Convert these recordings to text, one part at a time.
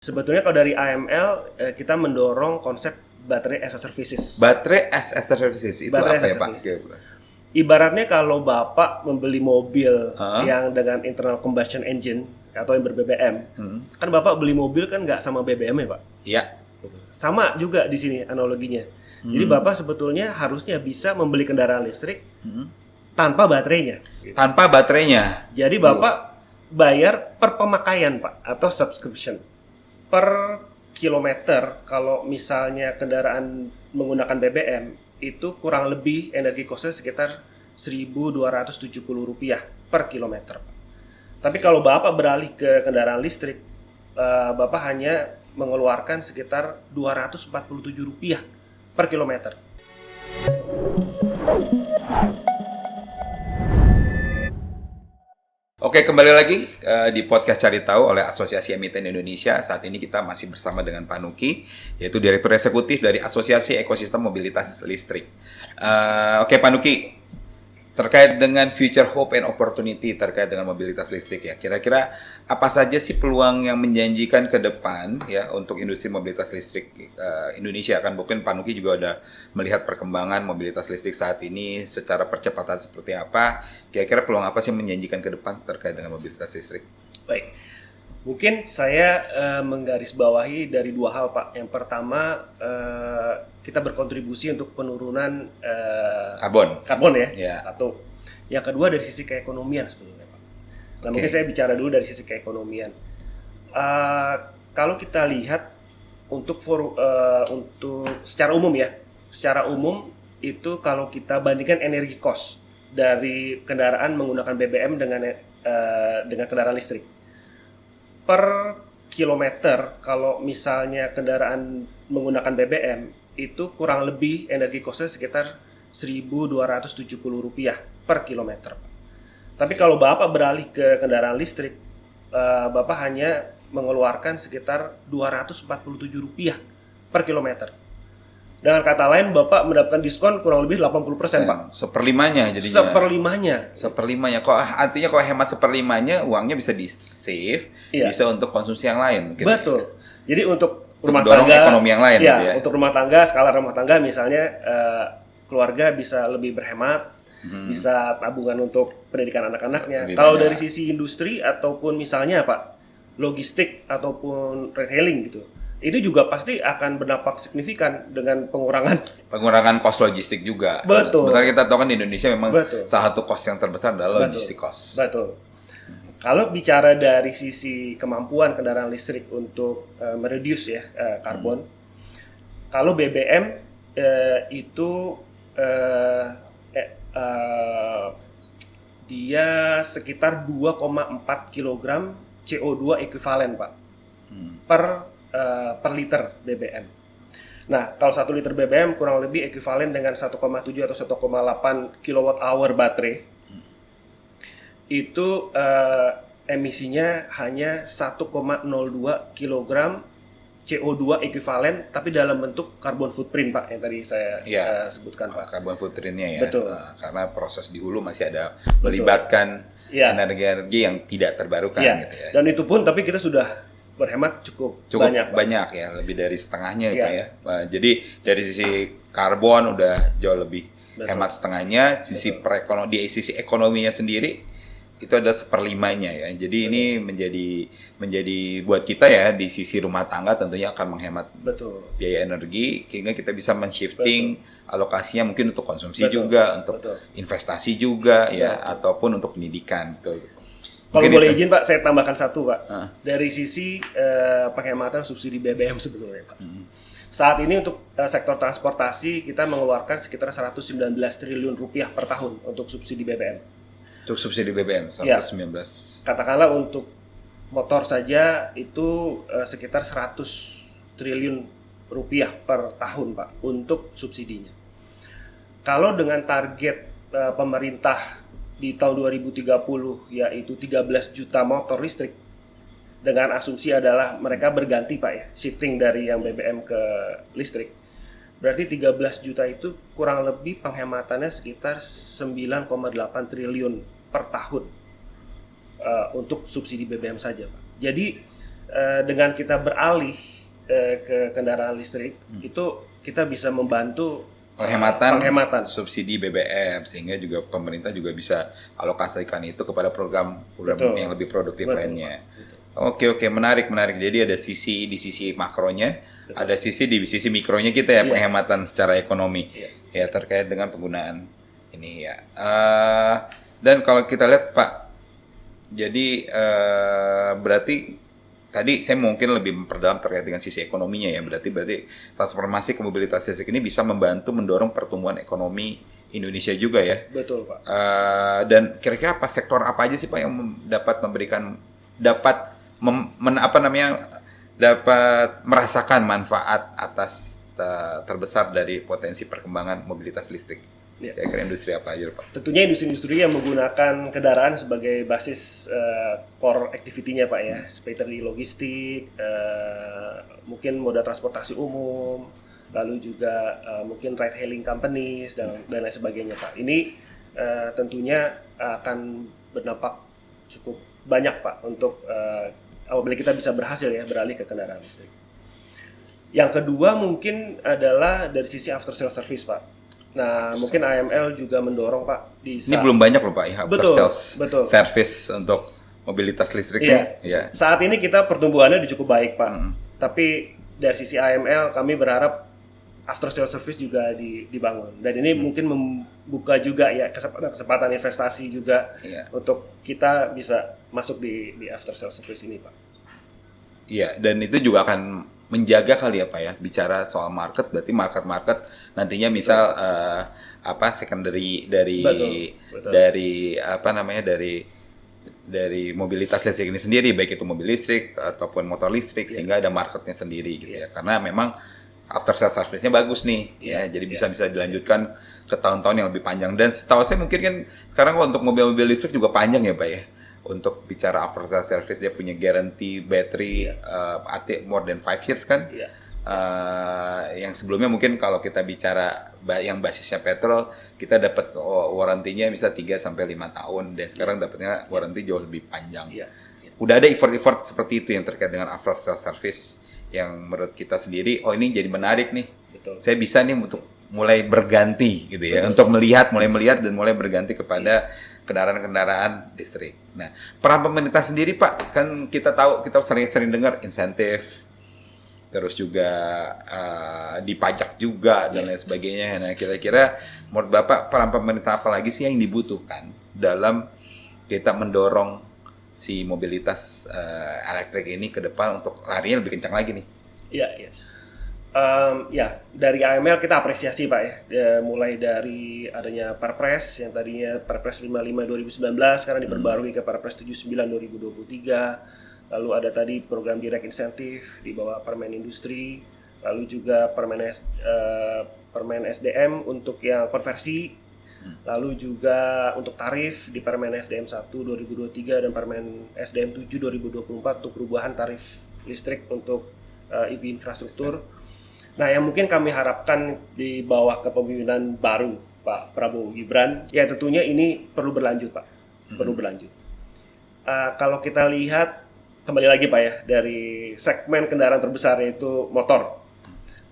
Sebetulnya kalau dari AML kita mendorong konsep baterai as a services. Baterai as a services itu Baterai apa as a ya Pak? services. Ibaratnya kalau Bapak membeli mobil Hah? yang dengan internal combustion engine atau yang ber-BBM, kan Bapak beli mobil kan nggak sama BBM ya Pak? Iya. Sama juga di sini analoginya. Jadi Bapak sebetulnya harusnya bisa membeli kendaraan listrik tanpa baterainya. Tanpa baterainya. Jadi Bapak bayar per pemakaian Pak atau subscription. Per kilometer kalau misalnya kendaraan menggunakan BBM itu kurang lebih energi costnya sekitar Rp1.270 per kilometer. Tapi kalau Bapak beralih ke kendaraan listrik, Bapak hanya mengeluarkan sekitar Rp247 per kilometer. Oke, kembali lagi di podcast Cari Tahu oleh Asosiasi Emiten Indonesia. Saat ini kita masih bersama dengan Pak Nuki, yaitu Direktur Eksekutif dari Asosiasi Ekosistem Mobilitas Listrik. Oke, Pak Nuki, terkait dengan future hope and opportunity terkait dengan mobilitas listrik ya, kira-kira apa saja sih peluang yang menjanjikan ke depan ya untuk industri mobilitas listrik Indonesia? Kan mungkin Pak Nuki juga udah melihat perkembangan mobilitas listrik saat ini secara percepatan seperti apa. Kira-kira peluang apa sih yang menjanjikan ke depan terkait dengan mobilitas listrik? Baik, mungkin saya menggarisbawahi dari dua hal Pak. Yang pertama, kita berkontribusi untuk penurunan karbon ya. Ya. Atau yang kedua dari sisi keekonomian sebetulnya Pak. Nah, mungkin saya bicara dulu dari sisi keekonomian. Kalau kita lihat untuk secara umum ya, secara umum itu kalau kita bandingkan energi cost dari kendaraan menggunakan BBM dengan kendaraan listrik per kilometer, kalau misalnya kendaraan menggunakan BBM itu kurang lebih energi costnya sekitar Rp1.270 per kilometer. Tapi kalau Bapak beralih ke kendaraan listrik, Bapak hanya mengeluarkan sekitar Rp247 per kilometer. Dengan kata lain, Bapak mendapatkan diskon kurang lebih 80% Pak. Seperlimanya jadinya. Seperlimanya. Kok artinya kalau hemat seperlimanya, uangnya bisa di-save, bisa untuk konsumsi yang lain. Mungkin. Betul. Jadi untuk rumah dorong tangga, ekonomi yang lain. Ya, gitu ya. untuk rumah tangga, skala rumah tangga misalnya keluarga bisa lebih berhemat, bisa tabungan untuk pendidikan anak-anaknya. Kalau dari sisi industri ataupun misalnya Pak, logistik ataupun retailing gitu, itu juga pasti akan berdampak signifikan dengan pengurangan cost logistik juga. Betul. Sebenarnya kita tahu kan di Indonesia memang salah satu cost yang terbesar adalah logistik cost. Betul. Kalau bicara dari sisi kemampuan kendaraan listrik untuk mereduce ya karbon, kalau BBM itu dia sekitar 2,4 kg CO2 ekuivalen Pak per liter BBM. Nah, kalau 1 liter BBM kurang lebih ekuivalen dengan 1,7 atau 1,8 kWh baterai. Itu emisinya hanya 1,02 kg CO2 ekuivalen, tapi dalam bentuk carbon footprint Pak, yang tadi saya sebutkan Pak. Carbon footprint-nya ya. Betul. Karena proses di hulu masih ada melibatkan energi-energi yang tidak terbarukan gitu ya. Dan itu pun tapi kita sudah berhemat cukup banyak ya, lebih dari setengahnya Pak ya. Jadi dari sisi karbon udah jauh lebih hemat setengahnya, sisi di sisi ekonominya sendiri itu ada seperlimanya ya. Jadi ini menjadi buat kita ya di sisi rumah tangga tentunya akan menghemat biaya energi, sehingga kita bisa men-shifting alokasinya mungkin untuk konsumsi juga, untuk investasi juga ya, ataupun untuk pendidikan. Kalau boleh izin Pak, saya tambahkan satu Pak. Dari sisi penghematan subsidi BBM sebetulnya Pak. Saat ini untuk sektor transportasi kita mengeluarkan sekitar Rp119 triliun per tahun untuk subsidi BBM. Untuk subsidi BBM 119. Katakanlah untuk motor saja itu sekitar Rp100 triliun per tahun Pak untuk subsidinya. Kalau dengan target pemerintah di tahun 2030 yaitu 13 juta motor listrik, dengan asumsi adalah mereka berganti Pak ya, shifting dari yang BBM ke listrik. Berarti 13 juta itu kurang lebih penghematannya sekitar 9,8 triliun per tahun untuk subsidi BBM saja Pak. Jadi dengan kita beralih ke kendaraan listrik itu kita bisa membantu penghematan subsidi BBM, sehingga juga pemerintah juga bisa alokasikan itu kepada program Betul. yang lebih produktif Betul, lainnya. Betul. Oke, menarik. Jadi ada sisi di sisi makronya, Betul. ada sisi di sisi mikronya kita ya, Iya. penghematan secara ekonomi. Iya. Ya, terkait dengan penggunaan ini ya. Dan kalau kita lihat Pak, jadi berarti tadi saya mungkin lebih memperdalam terkait dengan sisi ekonominya ya. Berarti transformasi ke mobilitas listrik ini bisa membantu mendorong pertumbuhan ekonomi Indonesia juga ya. Betul, Pak. Dan kira-kira sektor apa aja sih Pak yang dapat merasakan manfaat atas terbesar dari potensi perkembangan mobilitas listrik? Ya. Kira-kira industri apa aja Pak? Tentunya industri-industri yang menggunakan kendaraan sebagai basis core activity-nya Pak ya, seperti tadi logistik, mungkin moda transportasi umum, lalu juga mungkin ride-hailing companies dan lain sebagainya Pak. Ini tentunya akan berdampak cukup banyak Pak untuk apabila kita bisa berhasil ya beralih ke kendaraan listrik. Yang kedua mungkin adalah dari sisi after sales service Pak. Nah, mungkin AML juga mendorong Pak di Ini belum banyak loh Pak ya, after sales service untuk mobilitas listrik. Iya. Saat ini kita pertumbuhannya udah cukup baik Pak. Tapi dari sisi AML kami berharap after sales service juga dibangun. Dan ini mungkin membuka juga ya kesempatan investasi juga untuk kita bisa masuk di after sales service ini Pak. Iya, dan itu juga akan menjaga kali ya Pak ya, bicara soal market, berarti market nantinya misal secondary dari mobilitas listrik ini sendiri, baik itu mobil listrik ataupun motor listrik, sehingga ada marketnya sendiri gitu ya, karena memang after sales service-nya bagus nih ya, jadi bisa dilanjutkan ke tahun-tahun yang lebih panjang. Dan setahu saya mungkin kan sekarang untuk mobil-mobil listrik juga panjang ya Pak ya. Untuk bicara after sales service, dia punya guarantee battery more than 5 years kan. Yang sebelumnya mungkin kalau kita bicara yang basisnya petrol, kita dapat warantinya bisa 3-5 tahun, dan sekarang dapatnya waranti jauh lebih panjang. Udah ada effort seperti itu yang terkait dengan after sales service yang menurut kita sendiri, ini jadi menarik nih. Betul. Saya bisa nih untuk mulai berganti gitu ya. Betul. Untuk mulai melihat dan mulai berganti kepada kendaraan-kendaraan listrik. Nah, peran pemerintah sendiri Pak, kan kita tahu, kita sering dengar insentif, terus juga dipajak juga dan lain sebagainya. Nah, kira-kira menurut Bapak peran pemerintah apa lagi sih yang dibutuhkan dalam kita mendorong si mobilitas elektrik ini ke depan untuk larinya lebih kencang lagi nih? Iya. Dari AML kita apresiasi Pak ya, mulai dari adanya Perpres yang tadinya Perpres 55 2019 sekarang diperbarui ke Perpres 79 2023, lalu ada tadi program direct insentif di bawah Permen Industri, lalu juga Permen SDM untuk yang konversi, lalu juga untuk tarif di Permen SDM 1 2023 dan Permen SDM 7 2024 untuk perubahan tarif listrik untuk EV infrastruktur. Nah, yang mungkin kami harapkan di bawah kepemimpinan baru Pak Prabowo Gibran, ya tentunya ini perlu berlanjut Pak, perlu berlanjut. Kalau kita lihat kembali lagi Pak ya, dari segmen kendaraan terbesar yaitu motor.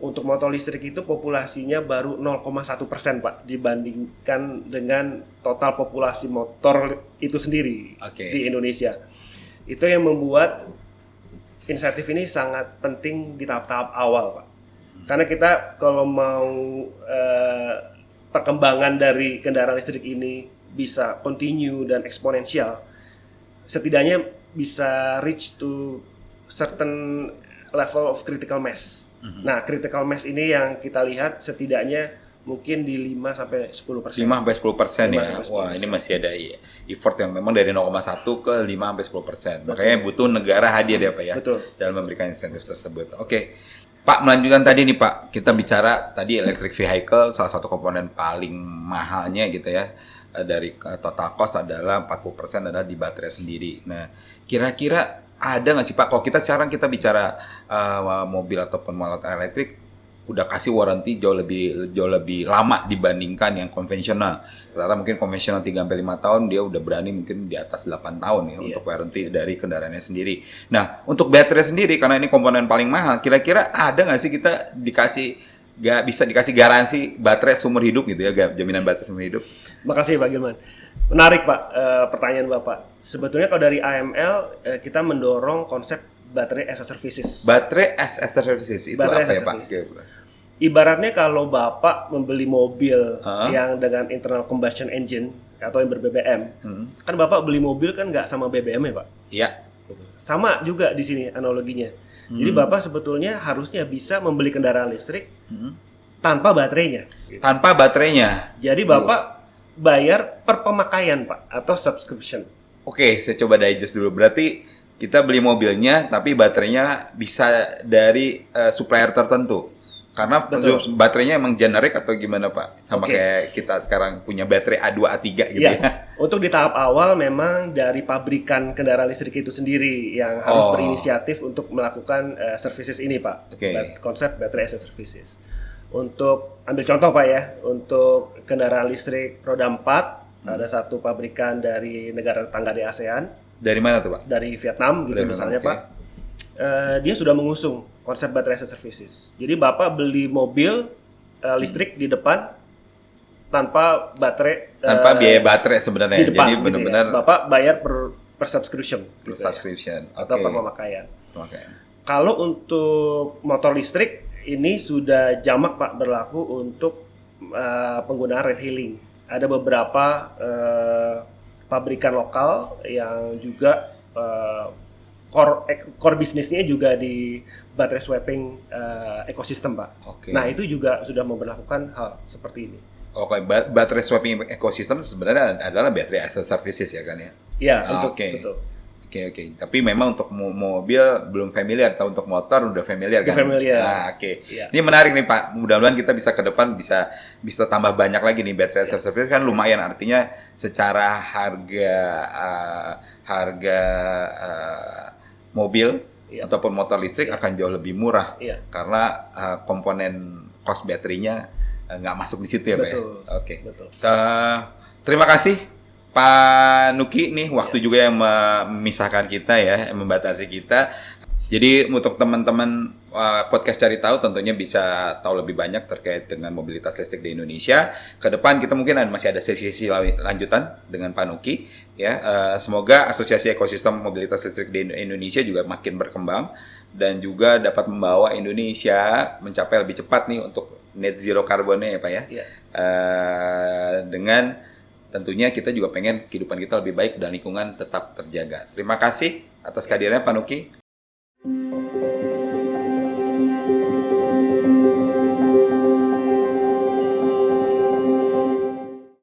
Untuk motor listrik itu populasinya baru 0,1% Pak dibandingkan dengan total populasi motor itu sendiri di Indonesia. Itu yang membuat insentif ini sangat penting di tahap-tahap awal Pak. Karena kita kalau mau perkembangan dari kendaraan listrik ini bisa continue dan eksponensial, setidaknya bisa reach to certain level of critical mass. Nah, critical mass ini yang kita lihat setidaknya mungkin di 5-10%. 5-10% ya. Wah, ini masih ada effort yang memang dari 0,1 ke 5-10%. Makanya butuh negara hadir ya Pak ya. Betul. Dalam memberikan insentif tersebut. Oke. Pak, melanjutkan tadi nih Pak, kita bicara tadi electric vehicle, salah satu komponen paling mahalnya gitu ya, dari total cost adalah 40% adalah di baterai sendiri. Nah, kira-kira ada nggak sih Pak, kalau kita sekarang kita bicara mobil ataupun alat elektrik, udah kasih warranty jauh lebih lama dibandingkan yang konvensional. Rata mungkin konvensional 3-5 tahun, dia udah berani mungkin di atas 8 tahun ya untuk warranty dari kendaraannya sendiri. Nah, untuk baterai sendiri karena ini komponen paling mahal, kira-kira ada nggak sih kita bisa dikasih garansi baterai seumur hidup gitu ya, jaminan baterai seumur hidup? Makasih Pak Gilman. Menarik Pak pertanyaan Bapak. Sebetulnya kalau dari AML kita mendorong konsep baterai as a services. Baterai as a services itu Baterai apa ya Pak? Ibaratnya kalau Bapak membeli mobil yang dengan internal combustion engine atau yang ber-BBM, kan Bapak beli mobil kan nggak sama BBM ya Pak? Iya. Sama juga di sini analoginya. Jadi Bapak sebetulnya harusnya bisa membeli kendaraan listrik tanpa baterainya. Tanpa baterainya. Jadi Bapak bayar per pemakaian Pak atau subscription. Oke, saya coba digest dulu. Berarti kita beli mobilnya tapi baterainya bisa dari supplier tertentu. Karena baterainya emang generik atau gimana Pak? Sama kayak kita sekarang punya baterai A2, A3 gitu ya. Untuk di tahap awal memang dari pabrikan kendaraan listrik itu sendiri yang harus berinisiatif untuk melakukan services ini Pak. Konsep baterai as a services. Untuk ambil contoh Pak ya, untuk kendaraan listrik roda 4 ada satu pabrikan dari negara tetangga di ASEAN. Dari mana tuh Pak? Dari Vietnam gitu misalnya Pak. Dia sudah mengusung konsep baterai as a services. Jadi Bapak beli mobil listrik di depan tanpa baterai, tanpa biaya baterai sebenarnya. Di depan, jadi benar-benar gitu ya. Bapak bayar per subscription, per subscription ya. Atau per pemakaian. Okay. Kalau untuk motor listrik ini sudah jamak Pak berlaku untuk penggunaan ride hailing. Ada beberapa pabrikan lokal yang juga core bisnisnya juga di baterai swapping ekosistem Pak. Nah itu juga sudah memberlakukan hal seperti ini. Baterai swapping ekosistem sebenarnya adalah baterai as a services ya kan ya? Iya, betul. Oke. Tapi memang untuk mobil belum familiar, atau untuk motor udah familiar kan? Familiar. Nah, Ya. Ini menarik nih Pak. Mudah-mudahan kita bisa ke depan bisa tambah banyak lagi nih baterai as a service kan lumayan, artinya secara harga mobil ataupun motor listrik akan jauh lebih murah karena komponen cost baterainya nggak masuk di situ ya Pak ya? Oke. Terima kasih Pak Nuki nih, waktu juga yang memisahkan kita ya, yang membatasi kita. Jadi untuk teman-teman podcast Cari Tahu tentunya bisa tahu lebih banyak terkait dengan mobilitas listrik di Indonesia. Ke depan kita mungkin masih ada sesi-sesi lanjutan dengan Pak Nuki ya. Semoga Asosiasi Ekosistem Mobilitas Listrik di Indonesia juga makin berkembang dan juga dapat membawa Indonesia mencapai lebih cepat nih untuk net zero karbonnya ya Pak ya. Dengan tentunya kita juga pengen kehidupan kita lebih baik dan lingkungan tetap terjaga. Terima kasih atas kehadirannya Pak Nuki.